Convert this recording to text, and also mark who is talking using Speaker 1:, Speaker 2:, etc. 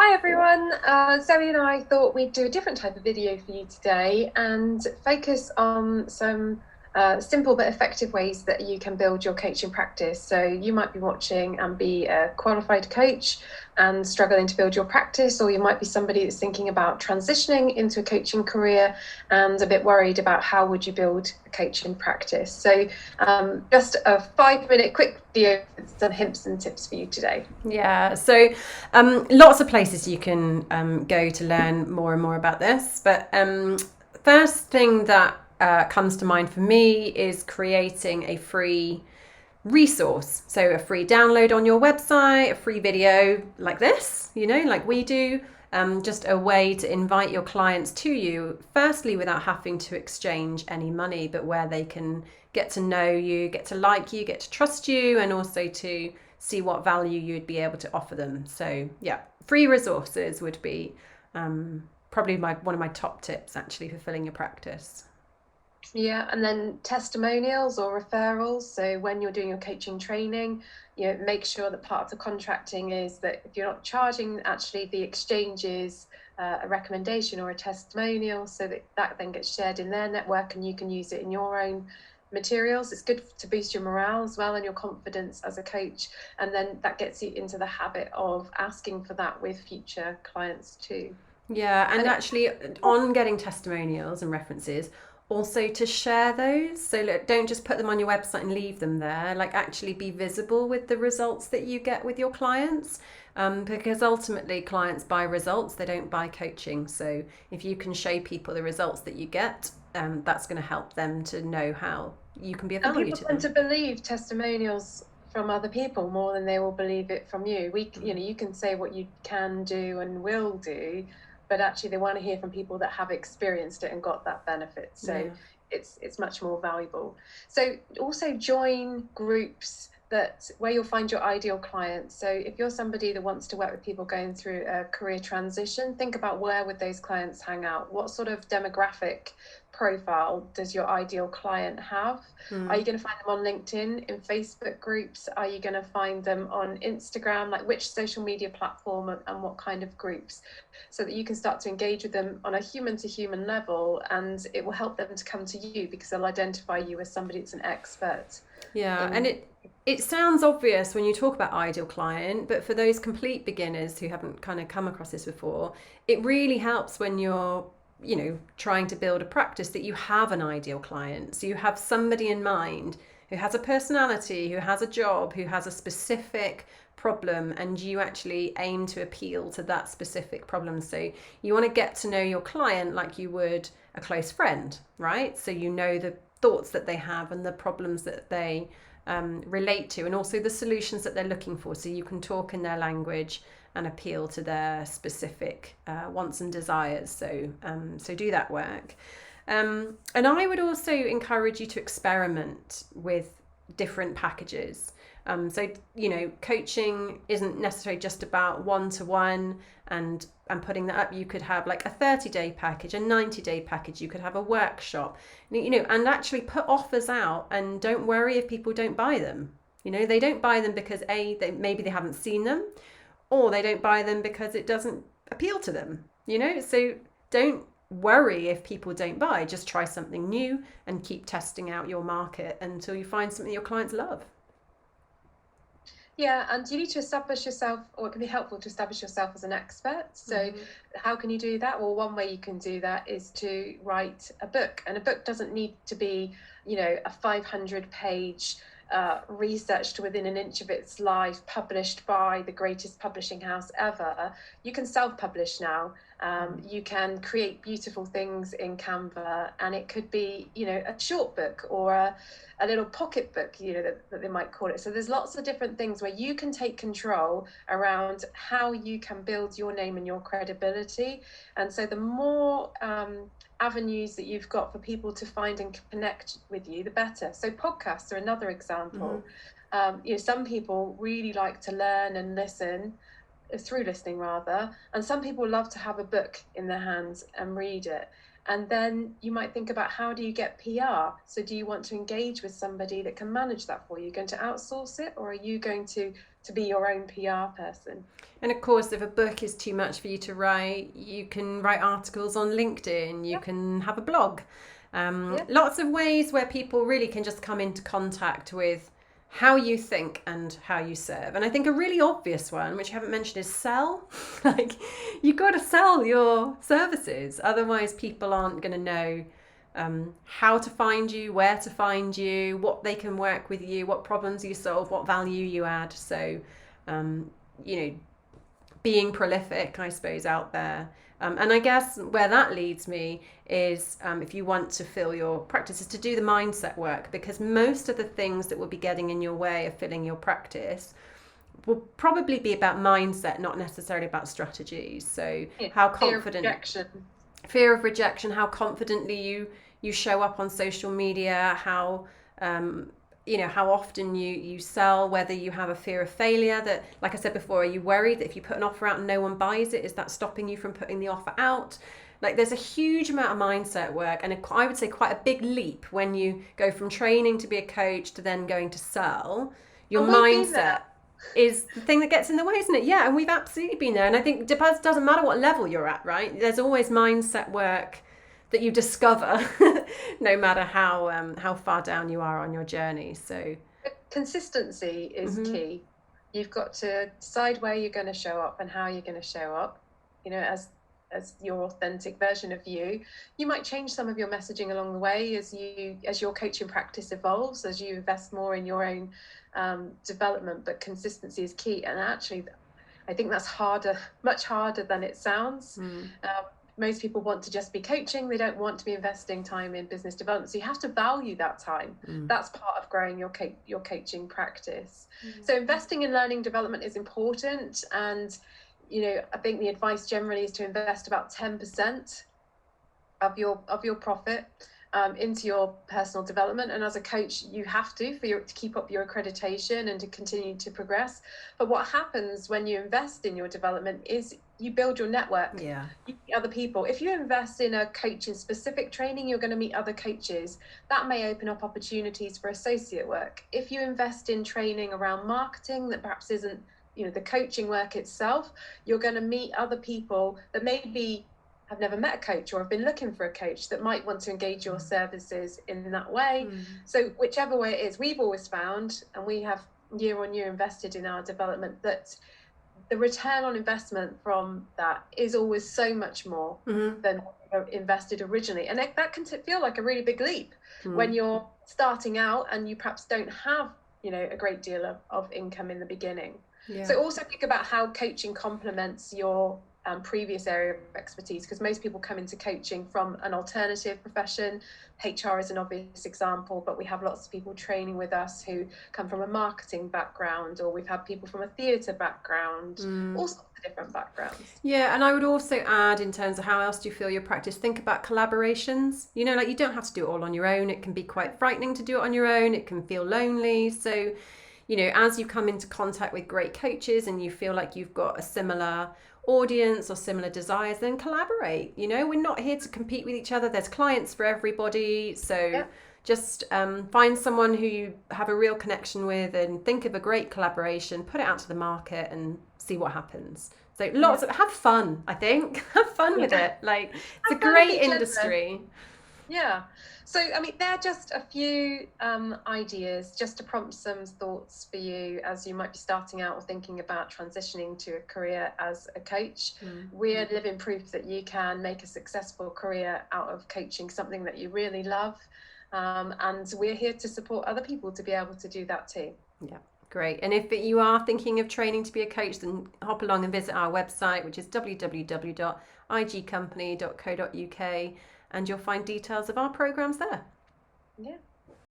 Speaker 1: Hi everyone, Zoe and I thought we'd do a different type of video for you today and focus on some simple but effective ways that you can build your coaching practice. So you might be watching and be a qualified coach and struggling to build your practice, or you might be somebody that's thinking about transitioning into a coaching career and a bit worried about how would you build a coaching practice. So just a 5-minute quick video with some hints and tips for you today.
Speaker 2: Yeah, so lots of places you can go to learn more and more about this. But first thing that comes to mind for me is creating a free resource. So a free download on your website, a free video like this, like we do. Just a way to invite your clients to you, firstly, without having to exchange any money, but where they can get to know you, get to like you, get to trust you, and also to see what value you'd be able to offer them. So yeah, free resources would be probably one of my top tips actually for filling your practice.
Speaker 1: Yeah, and then testimonials or referrals. So when you're doing your coaching training, make sure that part of the contracting is that if you're not charging, actually the exchange is a recommendation or a testimonial, so that then gets shared in their network and you can use it in your own materials. It's good to boost your morale as well and your confidence as a coach, and then that gets you into the habit of asking for that with future clients too.
Speaker 2: Yeah, and
Speaker 1: And
Speaker 2: actually, on getting testimonials and references, also to share those. So look, don't just put them on your website and leave them there. Like, actually be visible with the results that you get with your clients, because ultimately clients buy results, they don't buy coaching. So if you can show people the results that you get, that's going to help them to know how you can be of
Speaker 1: And
Speaker 2: value
Speaker 1: people
Speaker 2: to
Speaker 1: tend
Speaker 2: them.
Speaker 1: to believe testimonials from other people more than they will believe it from you. You can say what you can do and will do, but actually they want to hear from people that have experienced it and got that benefit. So
Speaker 2: Yeah.
Speaker 1: it's much more valuable. So also join groups that where you'll find your ideal clients. So if you're somebody that wants to work with people going through a career transition, think about where would those clients hang out? What sort of demographic profile does your ideal client have? Are you
Speaker 2: Mm.
Speaker 1: going to find them on LinkedIn, in Facebook groups? Are you going to find them on Instagram? Like which social media platform and what kind of groups? So that you can start to engage with them on a human to human level, and it will help them to come to you because they'll identify you as somebody that's an expert
Speaker 2: Yeah, and
Speaker 1: in.
Speaker 2: it sounds obvious when you talk about ideal client, but for those complete beginners who haven't kind of come across this before, it really helps when you're, trying to build a practice that you have an ideal client. So you have somebody in mind who has a personality, who has a job, who has a specific problem, and you actually aim to appeal to that specific problem. So you want to get to know your client like you would a close friend, right? So you know the thoughts that they have and the problems that they relate to, and also the solutions that they're looking for. So you can talk in their language and appeal to their specific wants and desires. So do that work. And I would also encourage you to experiment with different packages. Coaching isn't necessarily just about one-to-one and putting that up. You could have like a 30-day package, a 90-day package. You could have a workshop, and actually put offers out, and don't worry if people don't buy them. They don't buy them because maybe they haven't seen them, or they don't buy them because it doesn't appeal to them. So don't worry if people don't buy. Just try something new and keep testing out your market until you find something your clients love.
Speaker 1: Yeah, and you need to establish yourself, or it can be helpful to establish yourself as an expert. So,
Speaker 2: Mm-hmm.
Speaker 1: how can you do that? Well, one way you can do that is to write a book, and a book doesn't need to be, a 500-page researched within an inch of its life, published by the greatest publishing house ever. You can self-publish now. You can create beautiful things in Canva, and it could be, a short book or a little pocket book, that they might call it. So there's lots of different things where you can take control around how you can build your name and your credibility. And so the more avenues that you've got for people to find and connect with you, the better. So podcasts are another
Speaker 2: Mm-hmm.
Speaker 1: example. Some people really like to learn and listen through listening rather, and some people love to have a book in their hands and read it. And then you might think about, how do you get PR? So do you want to engage with somebody that can manage that for you? Are you going to outsource it, or are you going to to be your own PR person.
Speaker 2: And of course, if a book is too much for you to write, you can write articles on LinkedIn, you can have a blog. Lots of ways where people really can just come into contact with how you think and how you serve. And I think a really obvious one, which you haven't mentioned, is sell. Like, you've got to sell your services. Otherwise, people aren't going to know how to find you, where to find you, what they can work with you, what problems you solve, what value you add. So, being prolific, I suppose, out there. And I guess where that leads me is if you want to fill your practice, is to do the mindset work, because most of the things that will be getting in your way of filling your practice will probably be about mindset, not necessarily about strategies. So how confident... Fear of rejection, how confidently you show up on social media, how... how often you sell, whether you have a fear of failure that, like I said before, are you worried that if you put an offer out and no one buys it, is that stopping you from putting the offer out? Like, there's a huge amount of mindset work, and I would say quite a big leap when you go from training to be a coach to then going to sell. Your mindset is the thing that gets in the way, isn't it? Yeah, and we've absolutely been there. And I think it doesn't matter what level you're at, right? There's always mindset work that you discover no matter how far down you are on your journey. So
Speaker 1: consistency is key. You've got to decide where you're going to show up and how you're going to show up, as your authentic version of you. You might change some of your messaging along the way as your coaching practice evolves, as you invest more in your own development, but consistency is key. And actually, I think that's much harder than it sounds. Most people want to just be coaching. They don't want to be investing time in business development. So you have to value that time. That's part of growing your coaching practice. So investing in learning development is important. And, I think the advice generally is to invest about 10% of your profit into your personal development. And as a coach, you have to keep up your accreditation and to continue to progress. But what happens when you invest in your development is you build your network. You meet other people. If you invest in a coaching specific training, you're going to meet other coaches. That may open up opportunities for associate work. If you invest in training around marketing that perhaps isn't, the coaching work itself, you're going to meet other people that maybe have never met a coach or have been looking for a coach that might want to engage your services in that way. So whichever way it is, we've always found, and we have year on year invested in our development, that the return on investment from that is always so much more than invested originally. And that can feel like a really big leap when you're starting out and you perhaps don't have, a great deal of income in the beginning. So also think about how coaching complements your previous area of expertise, because most people come into coaching from an alternative profession. HR is an obvious example, but we have lots of people training with us who come from a marketing background, or we've had people from a theatre background, all sorts of different backgrounds.
Speaker 2: Yeah, and I would also add, in terms of how else do you feel your practice, think about collaborations. You don't have to do it all on your own. It can be quite frightening to do it on your own. It can feel lonely. So, as you come into contact with great coaches and you feel like you've got a similar audience or similar desires, then collaborate. We're not here to compete with each other. There's clients for everybody. So just find someone who you have a real connection with and think of a great collaboration, put it out to the market and see what happens. So have fun, I think. Have fun with it. Like, it's a great industry.
Speaker 1: Yeah. So, they're just a few ideas just to prompt some thoughts for you as you might be starting out or thinking about transitioning to a career as a coach. We're living proof that you can make a successful career out of coaching, something that you really love. And we're here to support other people to be able to do that too.
Speaker 2: Yeah. Great. And if you are thinking of training to be a coach, then hop along and visit our website, which is www.igcompany.co.uk. and you'll find details of our programs there.
Speaker 1: Yeah.